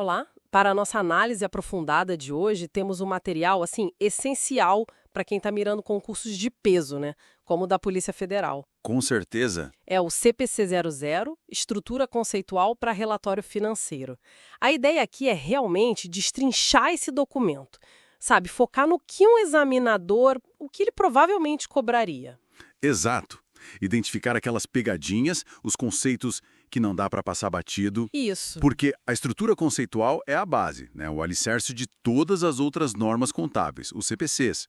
Olá, para a nossa análise aprofundada de hoje, temos um material assim essencial para quem está mirando concursos de peso, né? Como o da Polícia Federal. Com certeza. É o CPC-00, Estrutura Conceitual para Relatório Financeiro. A ideia aqui é realmente destrinchar esse documento, sabe? Focar no que um examinador, o que ele provavelmente cobraria. Exato. Identificar aquelas pegadinhas, os conceitos que não dá para passar batido. Isso. Porque a estrutura conceitual é a base, né? O alicerce de todas as outras normas contábeis, os CPCs.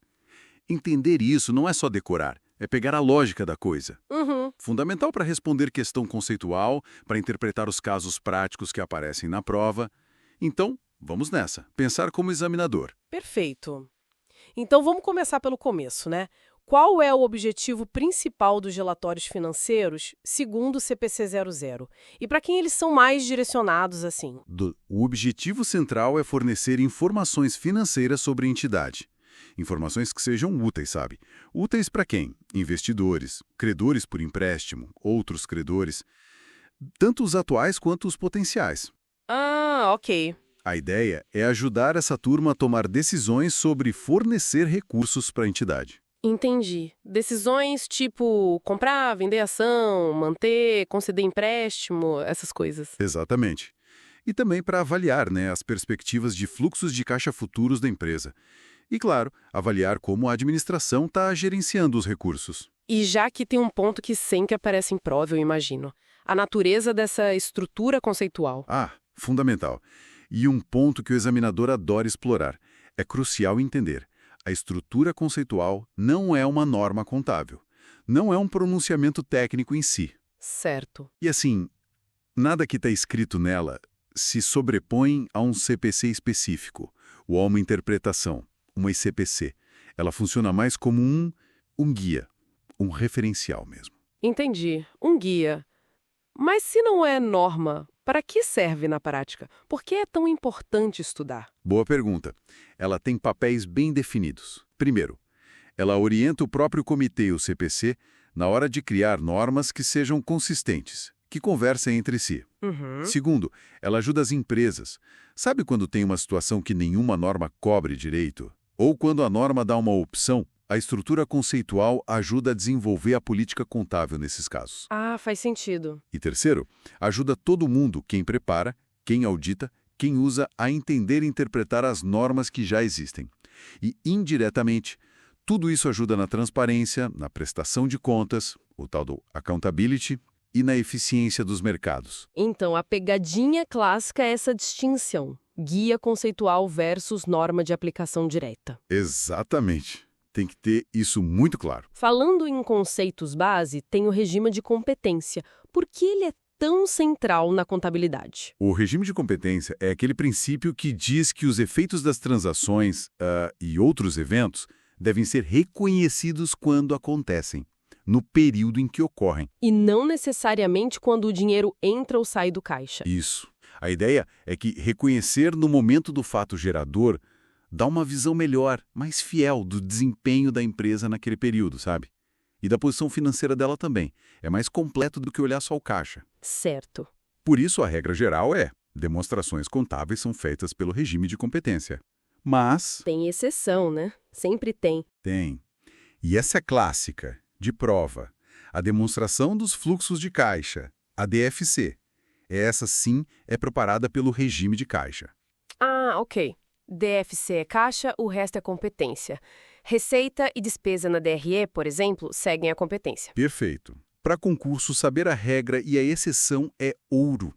Entender isso não é só decorar, é pegar a lógica da coisa. Uhum. Fundamental para responder questão conceitual, para interpretar os casos práticos que aparecem na prova. Então, vamos nessa. Pensar como examinador. Perfeito. Então vamos começar pelo começo, né? Qual é o objetivo principal dos relatórios financeiros, segundo o CPC-00? E para quem eles são mais direcionados assim? O objetivo central é fornecer informações financeiras sobre a entidade. Informações que sejam úteis, sabe? Úteis para quem? Investidores, credores por empréstimo, outros credores, tanto os atuais quanto os potenciais. Ah, ok. A ideia é ajudar essa turma a tomar decisões sobre fornecer recursos para a entidade. Entendi. Decisões tipo comprar, vender ação, manter, conceder empréstimo, essas coisas. Exatamente. E também para avaliar, né, as perspectivas de fluxos de caixa futuros da empresa. E, claro, avaliar como a administração está gerenciando os recursos. E já que tem um ponto que sempre aparece em prova, eu imagino. A natureza dessa estrutura conceitual. Ah, fundamental. E um ponto que o examinador adora explorar. É crucial entender. A estrutura conceitual não é uma norma contábil. Não é um pronunciamento técnico em si. Certo. E assim, nada que está escrito nela se sobrepõe a um CPC específico, ou a uma interpretação, uma ICPC. Ela funciona mais como um guia, um referencial mesmo. Entendi. Um guia. Mas se não é norma, para que serve na prática? Por que é tão importante estudar? Boa pergunta. Ela tem papéis bem definidos. Primeiro, ela orienta o próprio comitê, o CPC, na hora de criar normas que sejam consistentes, que conversem entre si. Uhum. Segundo, ela ajuda as empresas. Sabe quando tem uma situação que nenhuma norma cobre direito? Ou quando a norma dá uma opção? A estrutura conceitual ajuda a desenvolver a política contábil nesses casos. Ah, faz sentido. E terceiro, ajuda todo mundo, quem prepara, quem audita, quem usa, a entender e interpretar as normas que já existem. E, indiretamente, tudo isso ajuda na transparência, na prestação de contas, o tal do accountability, e na eficiência dos mercados. Então, a pegadinha clássica é essa distinção. Guia conceitual versus norma de aplicação direta. Exatamente. Tem que ter isso muito claro. Falando em conceitos base, tem o regime de competência. Por que ele é tão central na contabilidade? O regime de competência é aquele princípio que diz que os efeitos das transações e outros eventos devem ser reconhecidos quando acontecem, no período em que ocorrem. E não necessariamente quando o dinheiro entra ou sai do caixa. Isso. A ideia é que reconhecer no momento do fato gerador dá uma visão melhor, mais fiel do desempenho da empresa naquele período, sabe? E da posição financeira dela também. É mais completo do que olhar só o caixa. Certo. Por isso, a regra geral é: demonstrações contábeis são feitas pelo regime de competência. Mas... Tem exceção, né? Sempre tem. Tem. E essa é clássica, de prova. A demonstração dos fluxos de caixa, a DFC. Essa, sim, é preparada pelo regime de caixa. Ah, ok. DFC é caixa, o resto é competência. Receita e despesa na DRE, por exemplo, seguem a competência. Perfeito. Para concurso, saber a regra e a exceção é ouro.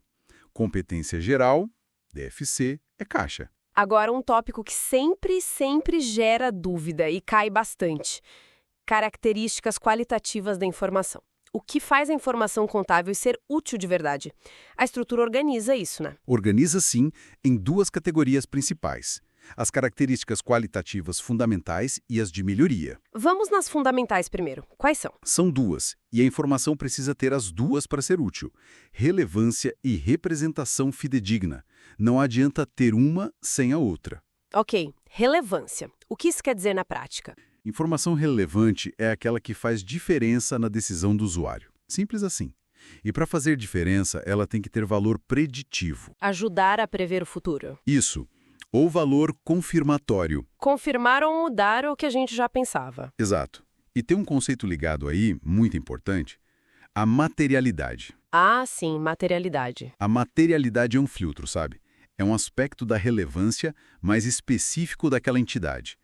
Competência geral, DFC, é caixa. Agora, um tópico que sempre gera dúvida e cai bastante. Características qualitativas da informação. O que faz a informação contábil ser útil de verdade? A estrutura organiza isso, né? Organiza, sim, em duas categorias principais: as características qualitativas fundamentais e as de melhoria. Vamos nas fundamentais primeiro. Quais são? São duas, e a informação precisa ter as duas para ser útil: relevância e representação fidedigna. Não adianta ter uma sem a outra. Ok, relevância. O que isso quer dizer na prática? Informação relevante é aquela que faz diferença na decisão do usuário. Simples assim. E para fazer diferença, ela tem que ter valor preditivo. Ajudar a prever o futuro. Isso. Ou valor confirmatório. Confirmar ou mudar o que a gente já pensava. Exato. E tem um conceito ligado aí, muito importante, a materialidade. Ah, sim, materialidade. A materialidade é um filtro, sabe? É um aspecto da relevância mais específico daquela entidade.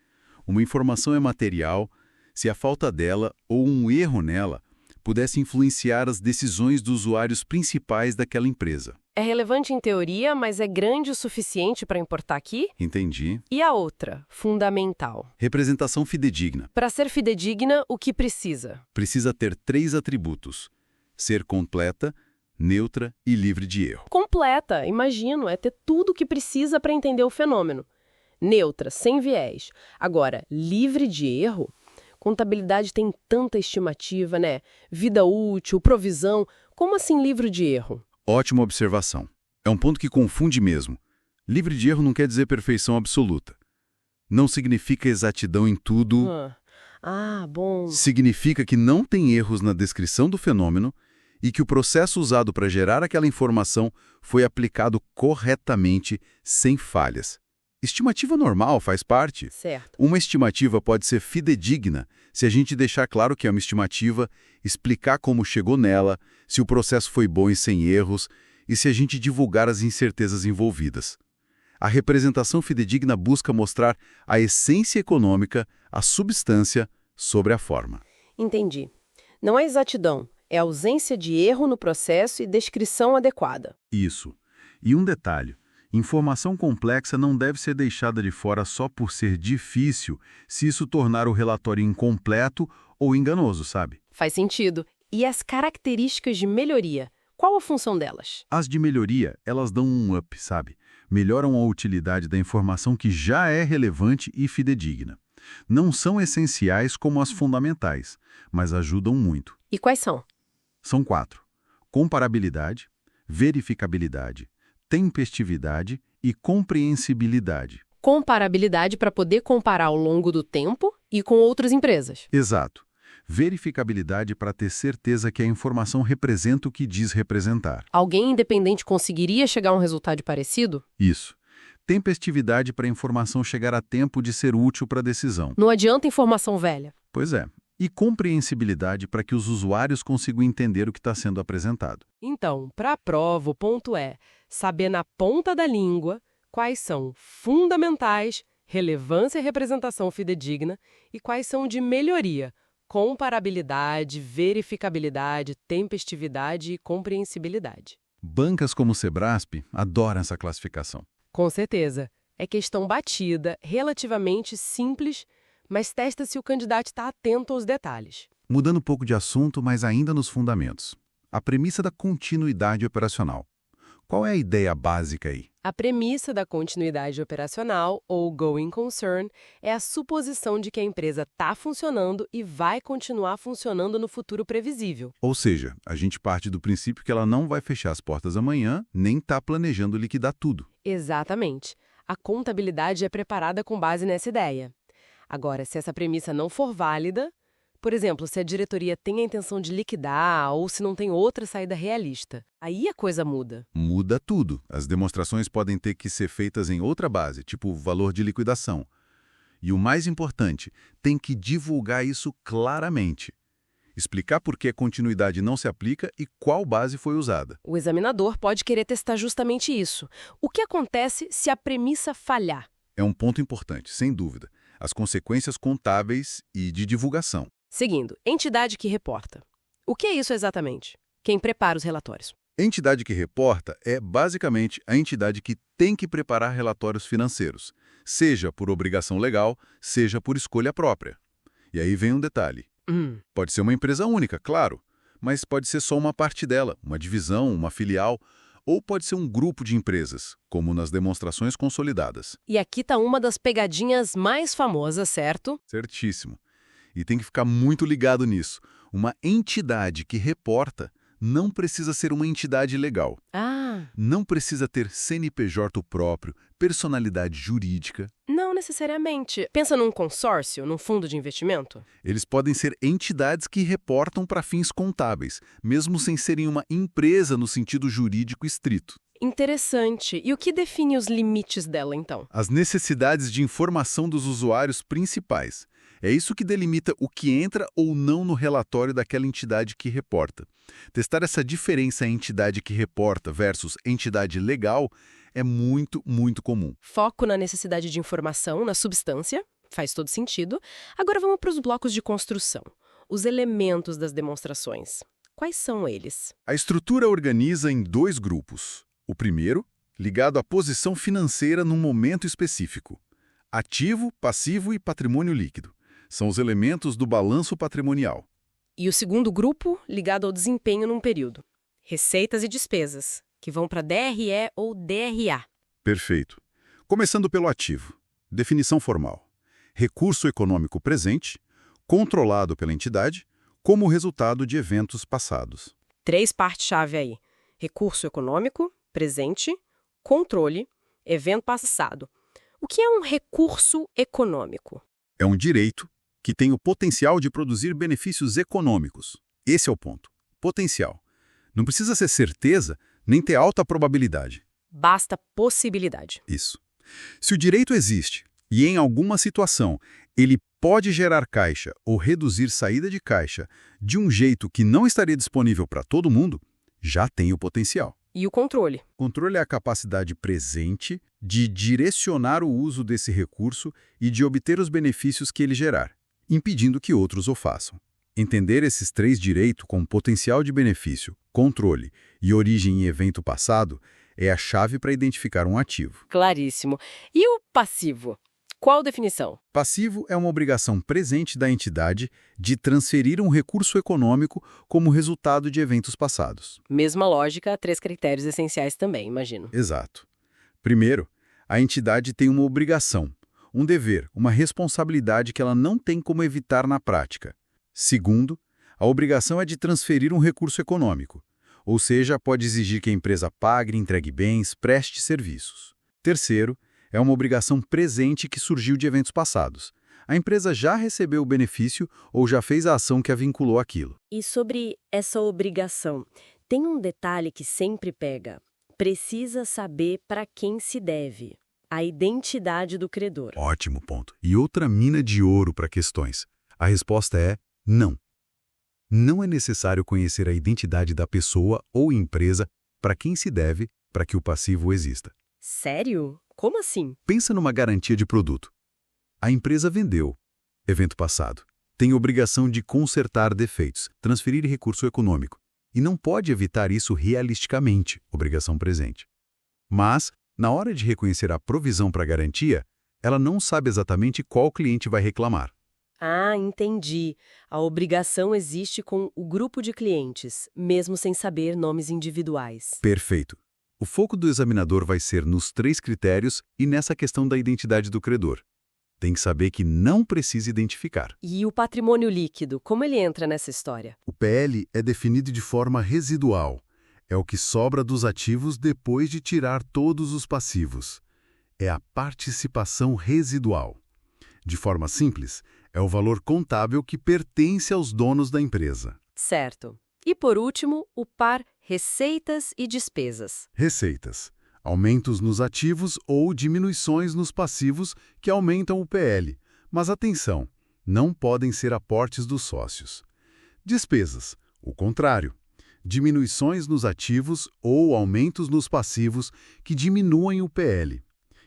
Uma informação é material se a falta dela ou um erro nela pudesse influenciar as decisões dos usuários principais daquela empresa. É relevante em teoria, mas é grande o suficiente para importar aqui? Entendi. E a outra, fundamental. Representação fidedigna. Para ser fidedigna, o que precisa? Precisa ter 3 atributos: ser completa, neutra e livre de erro. Completa, imagino, é ter tudo o que precisa para entender o fenômeno. Neutra, sem viés. Agora, livre de erro? Contabilidade tem tanta estimativa, né? Vida útil, provisão. Como assim livre de erro? Ótima observação. É um ponto que confunde mesmo. Livre de erro não quer dizer perfeição absoluta. Não significa exatidão em tudo. Bom. Significa que não tem erros na descrição do fenômeno e que o processo usado para gerar aquela informação foi aplicado corretamente, sem falhas. Estimativa normal faz parte. Certo. Uma estimativa pode ser fidedigna se a gente deixar claro que é uma estimativa, explicar como chegou nela, se o processo foi bom e sem erros, e se a gente divulgar as incertezas envolvidas. A representação fidedigna busca mostrar a essência econômica, a substância, sobre a forma. Entendi. Não é exatidão, é ausência de erro no processo e descrição adequada. Isso. E um detalhe. Informação complexa não deve ser deixada de fora só por ser difícil, se isso tornar o relatório incompleto ou enganoso, sabe? Faz sentido. E as características de melhoria? Qual a função delas? As de melhoria, elas dão um up, sabe? Melhoram a utilidade da informação que já é relevante e fidedigna. Não são essenciais como as fundamentais, mas ajudam muito. E quais são? São 4. Comparabilidade, verificabilidade, tempestividade e compreensibilidade. Comparabilidade para poder comparar ao longo do tempo e com outras empresas. Exato. Verificabilidade para ter certeza que a informação representa o que diz representar. Alguém independente conseguiria chegar a um resultado parecido? Isso. Tempestividade para a informação chegar a tempo de ser útil para a decisão. Não adianta informação velha. Pois é. E compreensibilidade para que os usuários consigam entender o que está sendo apresentado. Então, para a prova, o ponto é saber na ponta da língua quais são fundamentais, relevância e representação fidedigna e quais são de melhoria, comparabilidade, verificabilidade, tempestividade e compreensibilidade. Bancas como o Sebrasp adoram essa classificação. Com certeza. É questão batida, relativamente simples, mas testa se o candidato está atento aos detalhes. Mudando um pouco de assunto, mas ainda nos fundamentos. A premissa da continuidade operacional. Qual é a ideia básica aí? A premissa da continuidade operacional, ou going concern, é a suposição de que a empresa está funcionando e vai continuar funcionando no futuro previsível. Ou seja, a gente parte do princípio que ela não vai fechar as portas amanhã, nem está planejando liquidar tudo. Exatamente. A contabilidade é preparada com base nessa ideia. Agora, se essa premissa não for válida, por exemplo, se a diretoria tem a intenção de liquidar ou se não tem outra saída realista, aí a coisa muda. Muda tudo. As demonstrações podem ter que ser feitas em outra base, tipo valor de liquidação. E o mais importante, tem que divulgar isso claramente. Explicar por que a continuidade não se aplica e qual base foi usada. O examinador pode querer testar justamente isso. O que acontece se a premissa falhar? É um ponto importante, sem dúvida. As consequências contábeis e de divulgação. Seguindo, entidade que reporta. O que é isso exatamente? Quem prepara os relatórios. Entidade que reporta é, basicamente, a entidade que tem que preparar relatórios financeiros, seja por obrigação legal, seja por escolha própria. E aí vem um detalhe. Pode ser uma empresa única, claro, mas pode ser só uma parte dela, uma divisão, uma filial, ou pode ser um grupo de empresas, como nas demonstrações consolidadas. E aqui está uma das pegadinhas mais famosas, certo? Certíssimo. E tem que ficar muito ligado nisso. Uma entidade que reporta não precisa ser uma entidade legal. Ah, Não precisa ter CNPJ próprio, personalidade jurídica. não necessariamente. Pensa num consórcio, num fundo de investimento? Eles podem ser entidades que reportam para fins contábeis, mesmo sem serem uma empresa no sentido jurídico estrito. Interessante. E o que define os limites dela, então? As necessidades de informação dos usuários principais. É isso que delimita o que entra ou não no relatório daquela entidade que reporta. Testar essa diferença em entidade que reporta versus entidade legal é muito, muito comum. Foco na necessidade de informação, na substância, faz todo sentido. Agora vamos para os blocos de construção. Os elementos das demonstrações. Quais são eles? A estrutura organiza em 2 grupos. O primeiro, ligado à posição financeira num momento específico. Ativo, passivo e patrimônio líquido. São os elementos do balanço patrimonial. E o segundo grupo, ligado ao desempenho num período. Receitas e despesas, que vão para DRE ou DRA. Perfeito. Começando pelo ativo. Definição formal. Recurso econômico presente, controlado pela entidade, como resultado de eventos passados. 3 partes-chave aí. Recurso econômico, presente, controle, evento passado. O que é um recurso econômico? É um direito que tem o potencial de produzir benefícios econômicos. Esse é o ponto. Potencial. Não precisa ser certeza, nem ter alta probabilidade. Basta possibilidade. Isso. Se o direito existe e, em alguma situação, ele pode gerar caixa ou reduzir saída de caixa de um jeito que não estaria disponível para todo mundo, já tem o potencial. E o controle? Controle é a capacidade presente de direcionar o uso desse recurso e de obter os benefícios que ele gerar, impedindo que outros o façam. Entender esses 3 direitos com potencial de benefício, controle e origem em evento passado é a chave para identificar um ativo. Claríssimo. E o passivo? Qual a definição? Passivo é uma obrigação presente da entidade de transferir um recurso econômico como resultado de eventos passados. Mesma lógica, 3 critérios essenciais também, imagino. Exato. Primeiro, a entidade tem uma obrigação, um dever, uma responsabilidade que ela não tem como evitar na prática. Segundo, a obrigação é de transferir um recurso econômico, ou seja, pode exigir que a empresa pague, entregue bens, preste serviços. Terceiro, é uma obrigação presente que surgiu de eventos passados. A empresa já recebeu o benefício ou já fez a ação que a vinculou àquilo. E sobre essa obrigação, tem um detalhe que sempre pega. Precisa saber para quem se deve. A identidade do credor. Ótimo ponto. E outra mina de ouro para questões. A resposta é não. Não é necessário conhecer a identidade da pessoa ou empresa para quem se deve para que o passivo exista. Sério? Como assim? Pensa numa garantia de produto. A empresa vendeu. Evento passado. Tem obrigação de consertar defeitos, transferir recurso econômico. E não pode evitar isso realisticamente, obrigação presente. Mas, na hora de reconhecer a provisão para garantia, ela não sabe exatamente qual cliente vai reclamar. Ah, entendi. A obrigação existe com o grupo de clientes, mesmo sem saber nomes individuais. Perfeito. O foco do examinador vai ser nos 3 critérios e nessa questão da identidade do credor. Tem que saber que não precisa identificar. E o patrimônio líquido, como ele entra nessa história? O PL é definido de forma residual. É o que sobra dos ativos depois de tirar todos os passivos. É a participação residual. De forma simples, é o valor contábil que pertence aos donos da empresa. Certo. E por último, o par receitas e despesas. Receitas. Aumentos nos ativos ou diminuições nos passivos que aumentam o PL. Mas atenção, não podem ser aportes dos sócios. Despesas. O contrário. Diminuições nos ativos ou aumentos nos passivos que diminuem o PL.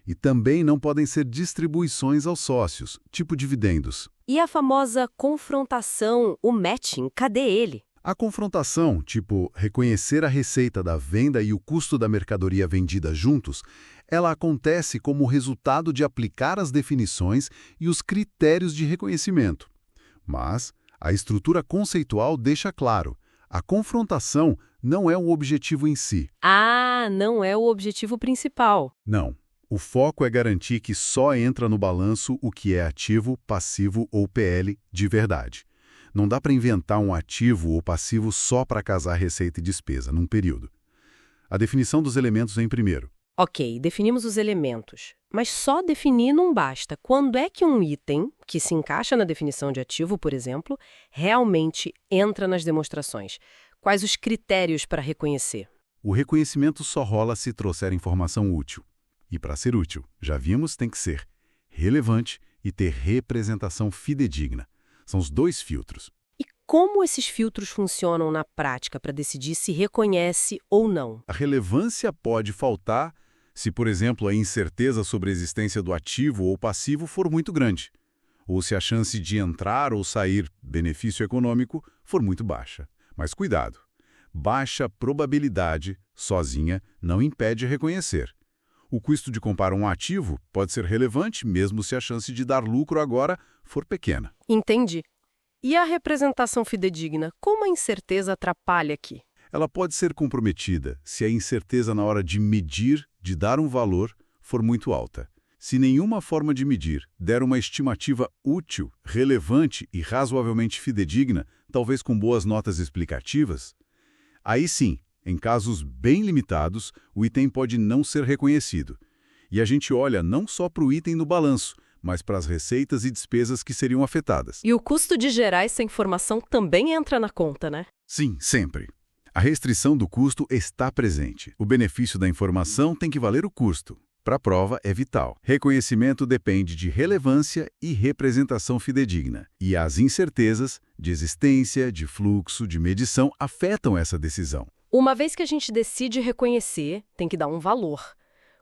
E também não podem ser distribuições aos sócios, tipo dividendos. E a famosa confrontação, o matching, cadê ele? A confrontação, tipo reconhecer a receita da venda e o custo da mercadoria vendida juntos, ela acontece como resultado de aplicar as definições e os critérios de reconhecimento. Mas a estrutura conceitual deixa claro, a confrontação não é um objetivo em si. Ah, não é o objetivo principal. Não. O foco é garantir que só entra no balanço o que é ativo, passivo ou PL de verdade. Não dá para inventar um ativo ou passivo só para casar receita e despesa, num período. A definição dos elementos vem primeiro. Ok, definimos os elementos. Mas só definir não basta. Quando é que um item, que se encaixa na definição de ativo, por exemplo, realmente entra nas demonstrações? Quais os critérios para reconhecer? O reconhecimento só rola se trouxer informação útil. E para ser útil, já vimos, tem que ser relevante e ter representação fidedigna. São os dois filtros. E como esses filtros funcionam na prática para decidir se reconhece ou não? A relevância pode faltar se, por exemplo, a incerteza sobre a existência do ativo ou passivo for muito grande, ou se a chance de entrar ou sair benefício econômico for muito baixa. Mas cuidado, baixa probabilidade, sozinha, não impede reconhecer. O custo de comprar um ativo pode ser relevante, mesmo se a chance de dar lucro agora for pequena. Entendi. E a representação fidedigna, como a incerteza atrapalha aqui? Ela pode ser comprometida se a incerteza na hora de medir, de dar um valor, for muito alta. Se nenhuma forma de medir der uma estimativa útil, relevante e razoavelmente fidedigna, talvez com boas notas explicativas, aí sim, em casos bem limitados, o item pode não ser reconhecido. E a gente olha não só para o item no balanço, mas para as receitas e despesas que seriam afetadas. E o custo de gerar essa informação também entra na conta, né? Sim, sempre. A restrição do custo está presente. O benefício da informação tem que valer o custo. Para a prova, é vital. Reconhecimento depende de relevância e representação fidedigna. E as incertezas de existência, de fluxo, de medição afetam essa decisão. Uma vez que a gente decide reconhecer, tem que dar um valor.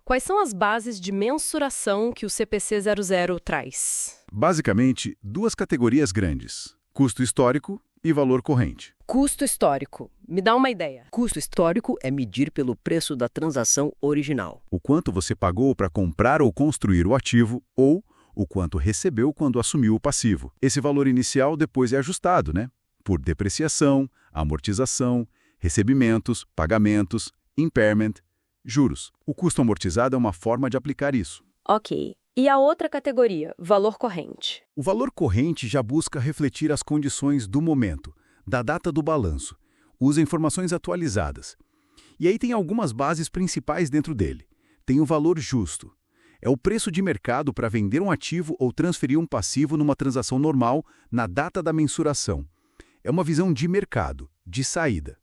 Quais são as bases de mensuração que o CPC 00 traz? Basicamente, duas categorias grandes: custo histórico e valor corrente. Custo histórico. Me dá uma ideia. Custo histórico é medir pelo preço da transação original. O quanto você pagou para comprar ou construir o ativo ou o quanto recebeu quando assumiu o passivo. Esse valor inicial depois é ajustado, né? Por depreciação, amortização, recebimentos, pagamentos, impairment, juros. O custo amortizado é uma forma de aplicar isso. Ok. E a outra categoria, valor corrente? O valor corrente já busca refletir as condições do momento, da data do balanço, usa informações atualizadas. E aí tem algumas bases principais dentro dele. Tem o valor justo. É o preço de mercado para vender um ativo ou transferir um passivo numa transação normal na data da mensuração. É uma visão de mercado, de saída.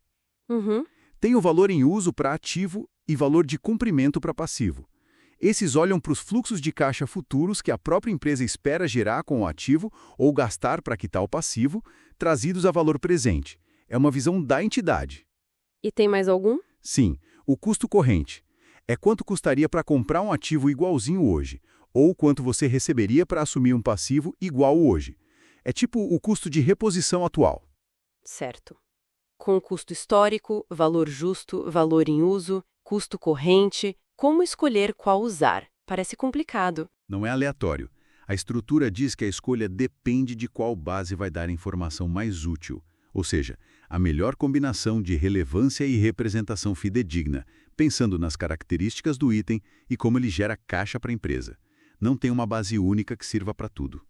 Tem o valor em uso para ativo e valor de cumprimento para passivo. Esses olham para os fluxos de caixa futuros que a própria empresa espera gerar com o ativo ou gastar para quitar o passivo, trazidos a valor presente. É uma visão da entidade. E tem mais algum? Sim, o custo corrente. É quanto custaria para comprar um ativo igualzinho hoje, ou quanto você receberia para assumir um passivo igual hoje. É tipo o custo de reposição atual. Certo. Com custo histórico, valor justo, valor em uso, custo corrente, como escolher qual usar? Parece complicado. Não é aleatório. A estrutura diz que a escolha depende de qual base vai dar a informação mais útil, ou seja, a melhor combinação de relevância e representação fidedigna, pensando nas características do item e como ele gera caixa para a empresa. Não tem uma base única que sirva para tudo.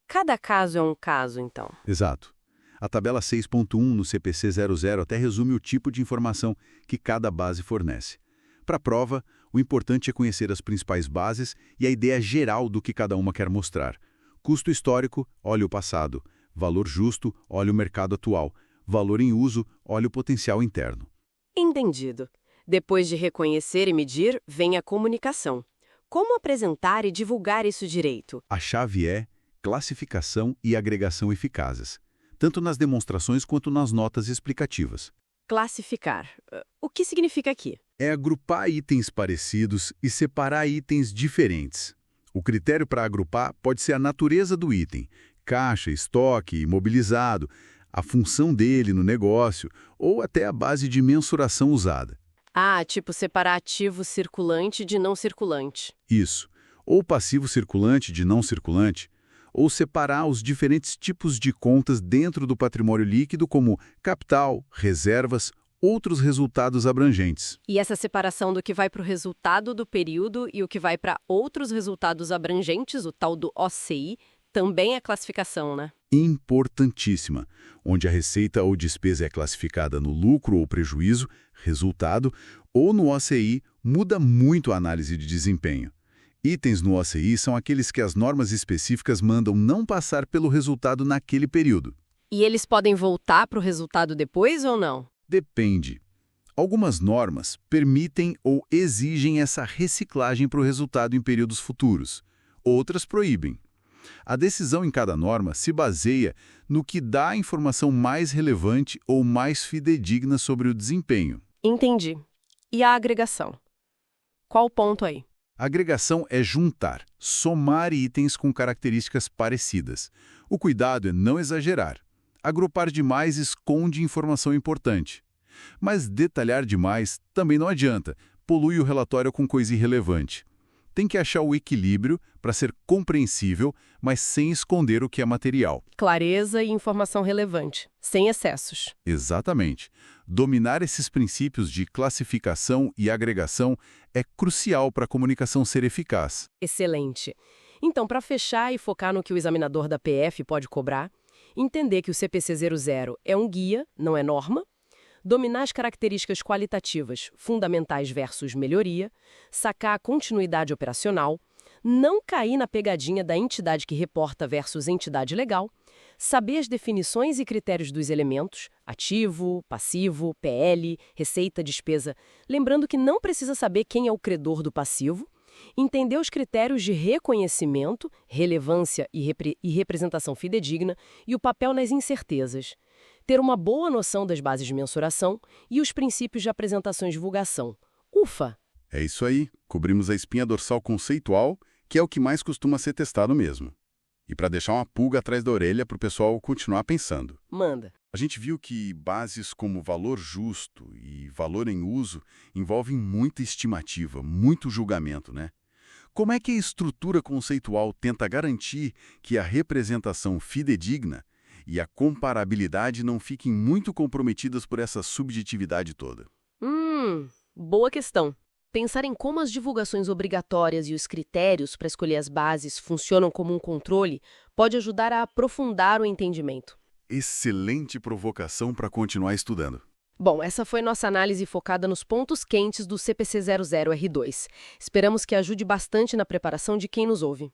Cada caso é um caso, então. Exato. A tabela 6.1 no CPC 00 até resume o tipo de informação que cada base fornece. Para a prova, o importante é conhecer as principais bases e a ideia geral do que cada uma quer mostrar. Custo histórico, olha o passado. Valor justo, olha o mercado atual. Valor em uso, olha o potencial interno. Entendido. Depois de reconhecer e medir, vem a comunicação. Como apresentar e divulgar isso direito? A chave é classificação e agregação eficazes, tanto nas demonstrações quanto nas notas explicativas. Classificar. O que significa aqui? É agrupar itens parecidos e separar itens diferentes. O critério para agrupar pode ser a natureza do item, caixa, estoque, imobilizado, a função dele no negócio ou até a base de mensuração usada. Ah, tipo separar ativo circulante de não circulante. Isso. Ou passivo circulante de não circulante. Ou separar os diferentes tipos de contas dentro do patrimônio líquido como capital, reservas, outros resultados abrangentes. E essa separação do que vai para o resultado do período e o que vai para outros resultados abrangentes, o tal do OCI, também é classificação, né? importantíssima, onde a receita ou despesa é classificada no lucro ou prejuízo, resultado, ou no OCI, muda muito a análise de desempenho. Itens no OCI são aqueles que as normas específicas mandam não passar pelo resultado naquele período. E eles podem voltar para o resultado depois ou não? Depende. Algumas normas permitem ou exigem essa reciclagem para o resultado em períodos futuros. Outras proíbem. A decisão em cada norma se baseia no que dá a informação mais relevante ou mais fidedigna sobre o desempenho. Entendi. E a agregação? Qual o ponto aí? A agregação é juntar, somar itens com características parecidas. O cuidado é não exagerar. Agrupar demais esconde informação importante. Mas detalhar demais também não adianta, polui o relatório com coisa irrelevante. Tem que achar o equilíbrio para ser compreensível, mas sem esconder o que é material. Clareza e informação relevante, sem excessos. Exatamente. Dominar esses princípios de classificação e agregação é crucial para a comunicação ser eficaz. Excelente. Então, para fechar e focar no que o examinador da PF pode cobrar, entender que o CPC 00 é um guia, não é norma, dominar as características qualitativas, fundamentais versus melhoria, sacar a continuidade operacional, não cair na pegadinha da entidade que reporta versus entidade legal, saber as definições e critérios dos elementos, ativo, passivo, PL, receita, despesa, lembrando que não precisa saber quem é o credor do passivo, entender os critérios de reconhecimento, relevância e representação fidedigna e o papel nas incertezas. Ter uma boa noção das bases de mensuração e os princípios de apresentação e divulgação. Ufa! É isso aí, cobrimos a espinha dorsal conceitual, que é o que mais costuma ser testado mesmo. E para deixar uma pulga atrás da orelha para o pessoal continuar pensando. Manda! A gente viu que bases como valor justo e valor em uso envolvem muita estimativa, muito julgamento, né? Como é que a estrutura conceitual tenta garantir que a representação fidedigna e a comparabilidade não fiquem muito comprometidas por essa subjetividade toda? Boa questão. Pensar em como as divulgações obrigatórias e os critérios para escolher as bases funcionam como um controle pode ajudar a aprofundar o entendimento. Excelente provocação para continuar estudando. Bom, essa foi nossa análise focada nos pontos quentes do CPC 00R2. Esperamos que ajude bastante na preparação de quem nos ouve.